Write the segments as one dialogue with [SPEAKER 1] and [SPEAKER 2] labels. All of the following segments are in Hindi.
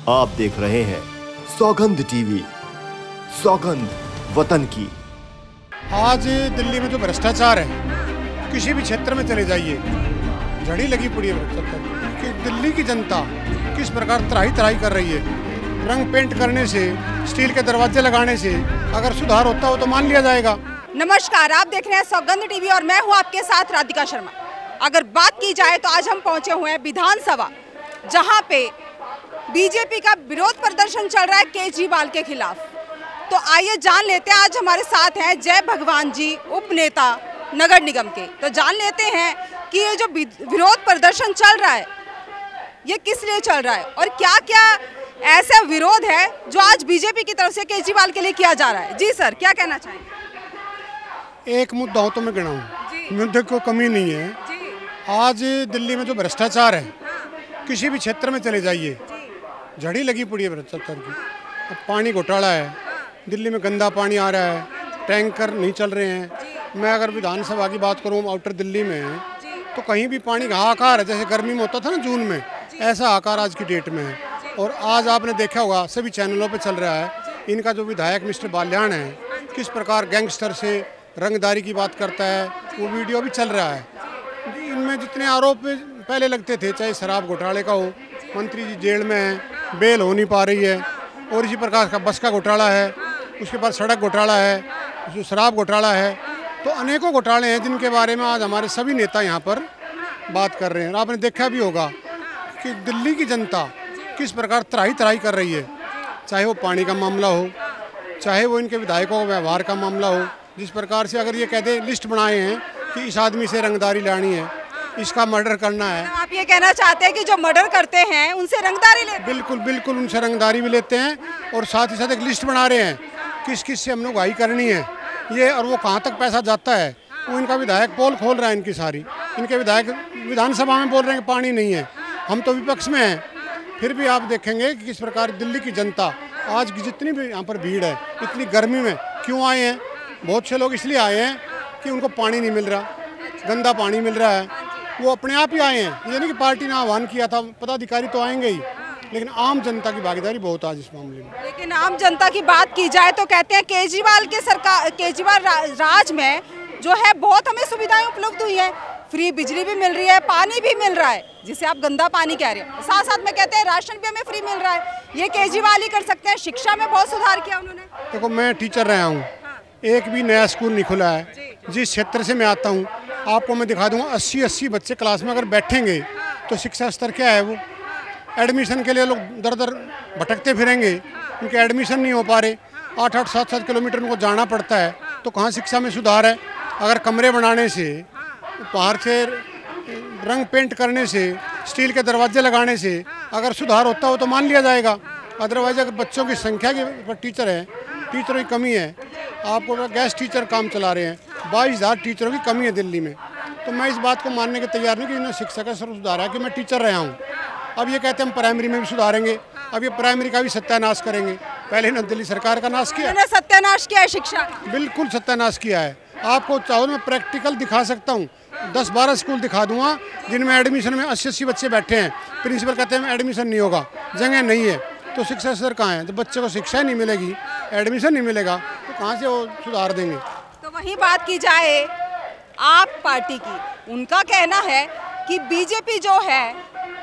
[SPEAKER 1] आप देख रहे हैं सौगंध टीवी, सौगंध वतन की।
[SPEAKER 2] आज दिल्ली में जो भ्रष्टाचार है, किसी भी क्षेत्र में चले जाइए, झड़ी लगी पड़ी है भ्रष्टाचार कि दिल्ली की जनता किस प्रकार त्राही त्राही कर रही है। रंग पेंट करने से, स्टील के दरवाजे लगाने से अगर सुधार होता हो तो मान लिया जाएगा।
[SPEAKER 3] नमस्कार, आप देख रहे हैं सौगंध टीवी और मैं हूं आपके साथ राधिका शर्मा। अगर बात की जाए तो आज हम पहुंचे हुए हैं विधानसभा, जहां पे बीजेपी का विरोध प्रदर्शन चल रहा है केजरीवाल के खिलाफ। तो आइए जान लेते हैं, आज हमारे साथ हैं जय भगवान जी, उप नेता नगर निगम के। तो जान लेते हैं कि ये जो विरोध प्रदर्शन चल रहा है ये किस लिए चल रहा है और क्या क्या ऐसा विरोध है जो आज बीजेपी की तरफ से केजरीवाल के लिए किया जा रहा है। जी सर, क्या कहना चाहेंगे?
[SPEAKER 2] एक मुद्दा हो तो मैं गिनाऊं, मुद्दे को कमी नहीं है। आज दिल्ली में जो भ्रष्टाचार है, किसी भी क्षेत्र में चले जाइए, झड़ी लगी पड़ी है भ्रष्टाचार की। अब पानी घोटाला है, दिल्ली में गंदा पानी आ रहा है, टैंकर नहीं चल रहे हैं। मैं अगर विधानसभा की बात करूं, आउटर दिल्ली में तो कहीं भी पानी का हाहाकार है। जैसे गर्मी में होता था ना जून में, ऐसा आकार आज की डेट में है। और आज आपने देखा होगा, सभी चैनलों पे चल रहा है, इनका जो विधायक मिस्टर बाल्याण है, किस प्रकार गैंगस्टर से रंगदारी की बात करता है, वो वीडियो भी चल रहा है। इनमें जितने आरोप पहले लगते थे, चाहे शराब घोटाले का हो, मंत्री जी जेल में हैं, बेल हो नहीं पा रही है, और इसी प्रकार का बस का घोटाला है, उसके बाद सड़क घोटाला है, शराब घोटाला है, तो अनेकों घोटाले हैं जिनके बारे में आज हमारे सभी नेता यहाँ पर बात कर रहे हैं। आपने देखा भी होगा कि दिल्ली की जनता किस प्रकार त्राही त्राही कर रही है, चाहे वो पानी का मामला हो, चाहे वो इनके विधायकों का व्यवहार का मामला हो। जिस प्रकार से अगर ये कहते लिस्ट बनाए हैं कि इस आदमी से रंगदारी लानी है, इसका मर्डर करना है।
[SPEAKER 3] आप ये कहना चाहते हैं कि जो मर्डर करते हैं उनसे रंगदारी लेते हैं?
[SPEAKER 2] बिल्कुल बिल्कुल, उनसे रंगदारी भी लेते हैं और साथ ही साथ एक लिस्ट बना रहे हैं किस किस से हम लोग भाई करनी है ये, और वो कहाँ तक पैसा जाता है। वो इनका विधायक पोल खोल रहा है इनकी सारी। इनके विधायक विधानसभा में बोल रहे हैं कि पानी नहीं है, हम तो विपक्ष में हैं। फिर भी आप देखेंगे कि किस प्रकार दिल्ली की जनता आज की जितनी भी यहाँ पर भीड़ है, इतनी गर्मी में क्यों आए हैं। बहुत से लोग इसलिए आए हैं कि उनको पानी नहीं मिल रहा, गंदा पानी मिल रहा है, वो अपने आप ही आए हैं। ये नहीं कि पार्टी ने आह्वान किया था, पदाधिकारी तो आएंगे ही, लेकिन आम जनता की भागीदारी बहुत आज इस मामले में।
[SPEAKER 3] लेकिन आम जनता की बात की जाए तो कहते हैं केजरीवाल राज में जो है बहुत हमें सुविधाएं उपलब्ध हुई है। फ्री बिजली भी मिल रही है, पानी भी मिल रहा है, जिसे आप गंदा पानी कह रहे हो। साथ साथ में कहते हैं राशन भी हमें फ्री मिल रहा है। ये केजरीवाल ही कर सकते हैं। शिक्षा में बहुत सुधार किया उन्होंने।
[SPEAKER 2] देखो, मैं टीचर रहा हूँ, एक भी नया स्कूल नहीं खुला है। जिस क्षेत्र से मैं आता हूँ आपको मैं दिखा दूंगा, 80 बच्चे क्लास में अगर बैठेंगे तो शिक्षा स्तर क्या है। वो एडमिशन के लिए लोग दर दर भटकते फिरेंगे, उनके एडमिशन नहीं हो पा रहे। 8-8, 7-7 किलोमीटर उनको जाना पड़ता है, तो कहाँ शिक्षा में सुधार है। अगर कमरे बनाने से, बाहर से रंग पेंट करने से, स्टील के दरवाजे लगाने से अगर सुधार होता हो तो मान लिया जाएगा। अदरवाइज अगर बच्चों की संख्या के टीचर है, टीचरों की कमी है, आपको गैस टीचर काम चला रहे हैं, 22,000 टीचरों की कमी है दिल्ली में। तो मैं इस बात को मानने के तैयार नहीं कि इन्होंने शिक्षा का स्तर सुधारा है, कि मैं टीचर रहा हूँ। अब ये कहते हैं हम प्राइमरी में भी सुधारेंगे, अब ये प्राइमरी का भी सत्यानाश करेंगे। पहले ना दिल्ली सरकार का नाश किया,
[SPEAKER 3] सत्यानाश किया है शिक्षा,
[SPEAKER 2] बिल्कुल सत्यानाश किया है। आपको चाहो मैं प्रैक्टिकल दिखा सकता हूँ, 10-12 स्कूल दिखा दूंगा जिनमें एडमिशन में 80 बच्चे बैठे हैं। प्रिंसिपल कहते हैं एडमिशन नहीं होगा, जगह नहीं है। तो शिक्षा स्तर कहाँ है? जब बच्चे को शिक्षा नहीं मिलेगी, एडमिशन नहीं मिलेगा, तो कहाँ से वो सुधार देंगे।
[SPEAKER 3] तो वही बात की जाए आप पार्टी की, उनका कहना है कि बीजेपी जो है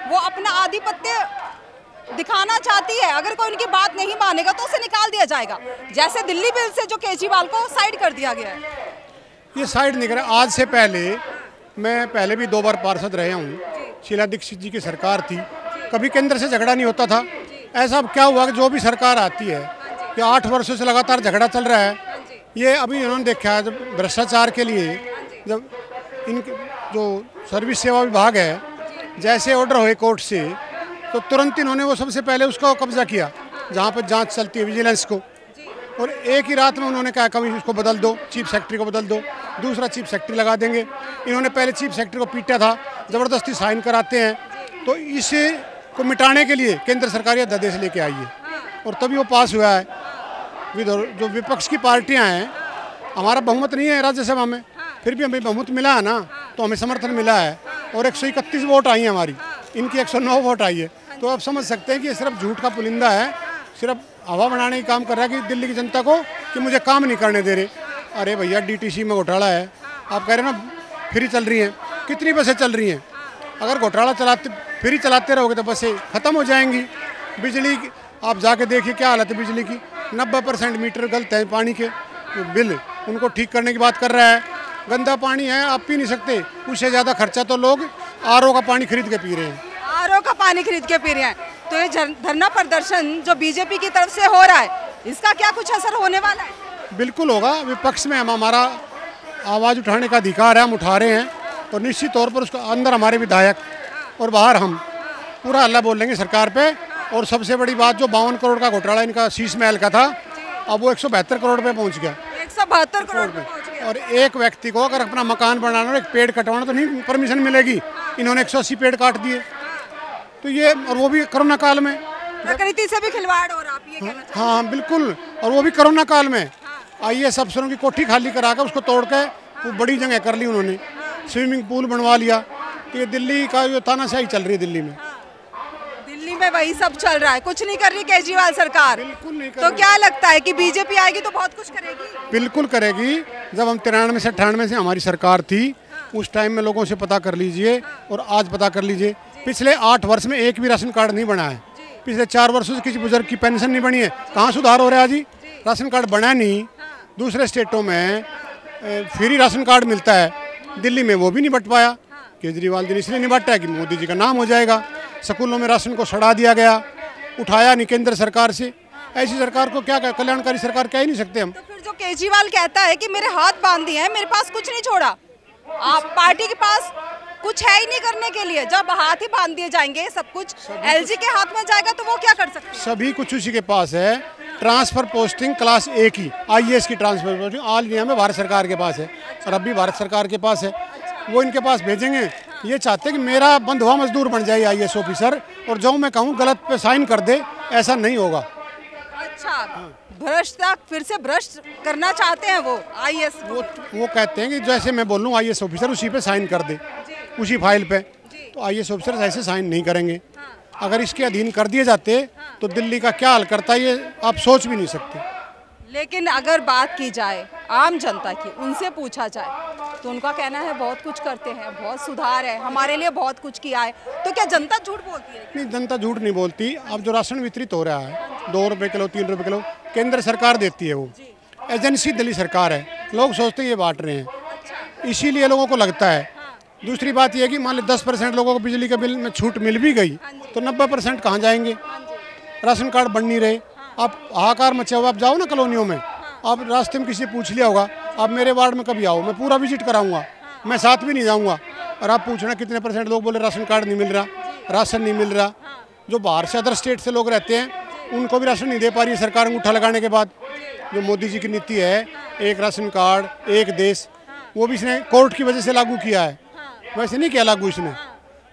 [SPEAKER 3] वो अपना आधिपत्य दिखाना चाहती है। अगर कोई उनकी बात नहीं मानेगा तो उसे निकाल दिया जाएगा, जैसे दिल्ली बिल से जो केजरीवाल को साइड कर दिया गया है।
[SPEAKER 2] ये साइड नहीं करे। आज से पहले मैं पहले भी 2 बार पार्षद रहे हूँ। शीला दीक्षित जी की सरकार थी, कभी केंद्र से झगड़ा नहीं होता था। ऐसा क्या हुआ कि जो भी सरकार आती है, ये 8 वर्षों से लगातार झगड़ा चल रहा है। ये अभी इन्होंने देखा है, जब भ्रष्टाचार के लिए जब इनके जो सर्विस सेवा विभाग है, जैसे ऑर्डर हुए कोर्ट से, तो तुरंत इन्होंने वो सबसे पहले उसका कब्जा किया जहाँ पर जांच चलती है विजिलेंस को। और एक ही रात में उन्होंने कहा कभी उसको बदल दो, चीफ सेक्रेटरी को बदल दो, दूसरा चीफ सेक्रेटरी लगा देंगे। इन्होंने पहले चीफ सेक्रेटरी को पीटा था, ज़बरदस्ती साइन कराते हैं। तो इसे को मिटाने के लिए केंद्र सरकार यह अध्यादेश लेके आई है और तभी वो पास हुआ है। जो विपक्ष की पार्टियां हैं, हमारा बहुमत नहीं है राज्यसभा में, फिर भी हमें बहुमत मिला है ना, तो हमें समर्थन मिला है। और 131 वोट आई है हमारी, इनकी 109 वोट आई है। तो आप समझ सकते हैं कि ये सिर्फ झूठ का पुलिंदा है, सिर्फ हवा बनाने का काम कर रहा है कि दिल्ली की जनता को कि मुझे काम नहीं करने दे रहे। अरे भैया DTC में घोटाला है, आप कह रहे हैं ना फ्री चल रही हैं, कितनी बसें चल रही हैं? अगर घोटाला फ्री चलाते रहोगे तो बसें ख़त्म हो जाएंगी। बिजली की आप जाके देखिए क्या हालत है बिजली की, 90% मीटर गलत है पानी के बिल, उनको ठीक करने की बात कर रहा है। गंदा पानी है, आप पी नहीं सकते, उससे ज़्यादा खर्चा तो लोग RO का पानी खरीद के पी रहे हैं।
[SPEAKER 3] RO का पानी खरीद के पी रहे हैं। तो ये धरना प्रदर्शन जो बीजेपी की तरफ से हो रहा है, इसका क्या कुछ असर होने वाला है?
[SPEAKER 2] बिल्कुल होगा, विपक्ष में हमारा आवाज़ उठाने का अधिकार है, हम उठा रहे हैं और निश्चित तौर पर उसका अंदर हमारे विधायक और बाहर हम पूरा हल्ला बोलेंगे सरकार पे। और सबसे बड़ी बात जो 52 करोड़ का घोटाला इनका शीश महल का था, अब वो 172 करोड़ पे पहुंच गया।
[SPEAKER 3] 172 करोड़ पे पहुंच गया।
[SPEAKER 2] और एक व्यक्ति को अगर अपना मकान बनाना और एक पेड़ कटवाना तो नहीं परमिशन मिलेगी, इन्होंने 180 पेड़ काट दिए। तो ये, और वो भी कोरोना काल में,
[SPEAKER 3] प्रकृति से भी खिलवाड़ हो रहा, आप ये कहना चाहते हैं?
[SPEAKER 2] हाँ बिल्कुल, और वो भी कोरोना काल में। IAS अफसरों की कोठी खाली करा कर उसको तोड़ के वो बड़ी जगह कर ली उन्होंने, स्विमिंग पूल बनवा लिया। तो ये दिल्ली का जो तानाशाही चल रही है दिल्ली में,
[SPEAKER 3] दिल्ली में वही सब चल रहा है, कुछ नहीं कर रही केजरीवाल सरकार।
[SPEAKER 2] बिल्कुल नहीं कर
[SPEAKER 3] तो
[SPEAKER 2] रही।
[SPEAKER 3] क्या लगता है कि बीजेपी आएगी तो बहुत कुछ करेगी?
[SPEAKER 2] बिल्कुल करेगी। जब हम 93 से 98 से हमारी सरकार थी, उस टाइम में लोगों से पता कर लीजिए और आज पता कर लीजिए, पिछले 8 वर्ष में एक भी राशन कार्ड नहीं बना है। पिछले 4 वर्षों से किसी बुजुर्ग की पेंशन नहीं बनी है। कहाँ सुधार हो रहा है जी? राशन कार्ड बना नहीं। दूसरे स्टेटों में फ्री राशन कार्ड मिलता है, दिल्ली में वो भी नहीं बट पाया। केजरीवाल जी ने इसलिए नहीं बांटा कि मोदी जी का नाम हो जाएगा। स्कूलों में राशन को सड़ा दिया गया, उठाया नहीं केंद्र सरकार से। ऐसी सरकार को क्या कल्याणकारी सरकार कह ही नहीं सकते हम।
[SPEAKER 3] तो फिर जो केजरीवाल कहता है कि मेरे हाथ बांध दिए हैं, मेरे पास कुछ नहीं छोड़ा, आप पार्टी के पास कुछ है ही नहीं करने के लिए, जब हाथ ही बांध दिए जाएंगे, सब कुछ LG के हाथ में जाएगा तो वो क्या कर सकते हैं?
[SPEAKER 2] सभी कुछ उसी के पास है। ट्रांसफर पोस्टिंग क्लास A की, IAS की ट्रांसफर पोस्टिंग ऑल इंडिया में भारत सरकार के पास है और अब भी भारत सरकार के पास है। वो इनके पास भेजेंगे। ये चाहते हैं कि मेरा बंधुआ मजदूर बन जाए IAS ऑफिसर, और जो मैं कहूँ गलत पे साइन कर दे, ऐसा नहीं होगा।
[SPEAKER 3] अच्छा, भ्रष्ट फिर से भ्रष्ट करना चाहते हैं वो IAS।
[SPEAKER 2] वो कहते हैं कि जैसे मैं बोलूँ IAS ऑफिसर उसी पे साइन कर दे, उसी फाइल पे। तो IAS ऑफिसर ऐसे साइन नहीं करेंगे। अगर इसके अधीन कर दिए जाते तो दिल्ली का क्या हाल करता, ये आप सोच भी नहीं सकते।
[SPEAKER 3] लेकिन अगर बात की जाए आम जनता की, उनसे पूछा जाए तो उनका कहना है बहुत कुछ करते हैं, बहुत सुधार है, हमारे लिए बहुत कुछ किया है। तो क्या जनता झूठ बोलती है?
[SPEAKER 2] नहीं, जनता झूठ नहीं बोलती। अब जो राशन वितरित हो रहा है 2 रुपये किलो, 3 रुपये किलो, केंद्र सरकार देती है। वो एजेंसी दिल्ली सरकार है। लोग सोचते हैं ये बांट रहे हैं, इसीलिए लोगों को लगता है। दूसरी बात यह है कि मान लो 10% लोगों को बिजली के बिल में छूट मिल भी गई तो 90% कहाँ जाएंगे? राशन कार्ड बन नहीं रहे। आप हाहाकार मचा हुआ, आप जाओ ना कॉलोनियों में, आप रास्ते में किसी से पूछ लिया होगा, आप मेरे वार्ड में कभी आओ, मैं पूरा विजिट कराऊंगा, मैं साथ भी नहीं जाऊंगा। और आप पूछना कितने % लोग बोले राशन कार्ड नहीं मिल रहा, राशन नहीं मिल रहा। जो बाहर से अदर स्टेट से लोग रहते हैं उनको भी राशन नहीं दे पा रही है सरकार अंगूठा लगाने के बाद। जो मोदी जी की नीति है, एक राशन कार्ड एक देश, वो भी इसने कोर्ट की वजह से लागू किया है, वैसे नहीं किया लागू इसने।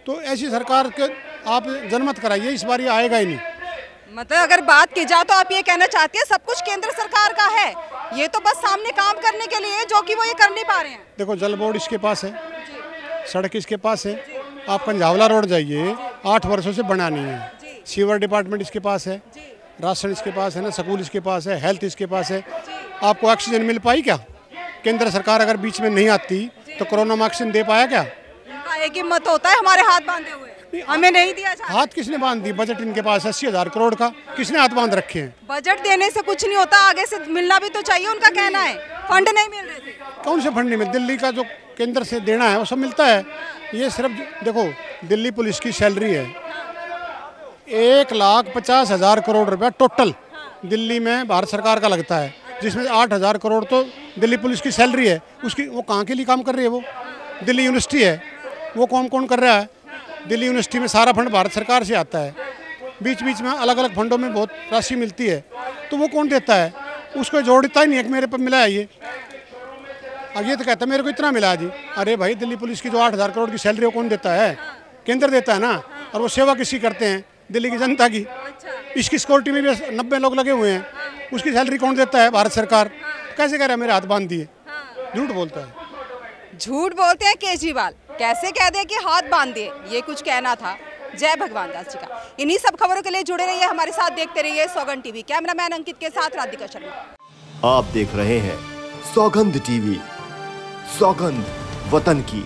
[SPEAKER 2] तो ऐसी सरकार के आप जनमत कराइए, इस बार ये आएगा ही नहीं।
[SPEAKER 3] मतलब अगर बात की जाए तो आप ये कहना चाहते हैं सब कुछ केंद्र सरकार का है, ये तो बस सामने काम करने के लिए, जो कि वो ये कर नहीं पा रहे हैं।
[SPEAKER 2] देखो, जल बोर्ड इसके पास है, सड़क इसके पास है। आप पंजावला रोड जाइए, 8 वर्षों से बना नहीं है। सीवर डिपार्टमेंट इसके पास है, राशन इसके पास है ना, स्कूल इसके पास है, हेल्थ इसके पास है। आपको ऑक्सीजन मिल पाई क्या? केंद्र सरकार अगर बीच में नहीं आती तो कोरोना में ऑक्सीजन दे पाया क्या?
[SPEAKER 3] एक ही मत होता है हमारे हाथ बांधे हुए, हमें नहीं दिया जाता।
[SPEAKER 2] हाथ किसने बांध दी? बजट इनके पास 80,000 करोड़ का, किसने हाथ बांध रखे हैं?
[SPEAKER 3] बजट देने से कुछ नहीं होता, आगे से मिलना भी तो चाहिए, उनका कहना है फंड नहीं मिल रहे थे।
[SPEAKER 2] कौन से फंड नहीं मिल? दिल्ली का जो केंद्र से देना है वो सब मिलता है। ये सिर्फ देखो, दिल्ली पुलिस की सैलरी है 1,50,000 करोड़ रुपया टोटल दिल्ली में भारत सरकार का लगता है, जिसमें 8,000 करोड़ तो दिल्ली पुलिस की सैलरी है। उसकी वो कहाँ के लिए काम कर रही है? वो दिल्ली यूनिवर्सिटी है, वो कौन कर रहा है? दिल्ली यूनिवर्सिटी में सारा फंड भारत सरकार से आता है। बीच बीच में अलग अलग फंडों में बहुत राशि मिलती है, तो वो कौन देता है? उसको जोड़ता ही नहीं है कि मेरे पर मिला है ये। अब ये तो कहता है मेरे को इतना मिला है जी। अरे भाई, दिल्ली पुलिस की जो 8,000 करोड़ की सैलरी वो कौन देता है? केंद्र देता है ना। और वो सेवा किसकी करते हैं? दिल्ली की जनता की। इसकी सिक्योरिटी में भी 90 लोग लगे हुए हैं, उसकी सैलरी कौन देता है? भारत सरकार। कैसे कह रहा है मेरे हाथ बांध दिए? झूठ बोलता है।
[SPEAKER 3] झूठ बोलते हैं केजरीवाल, कैसे कह दे कि हाथ बांध दिए, ये कुछ कहना था। जय भगवान दास जी का। इन्हीं सब खबरों के लिए जुड़े रहिए हमारे साथ, देखते रहिए सौगंध टीवी। कैमरामैन अंकित के साथ राधिका शर्मा।
[SPEAKER 1] आप देख रहे हैं सौगंध टीवी, सौगंध वतन की।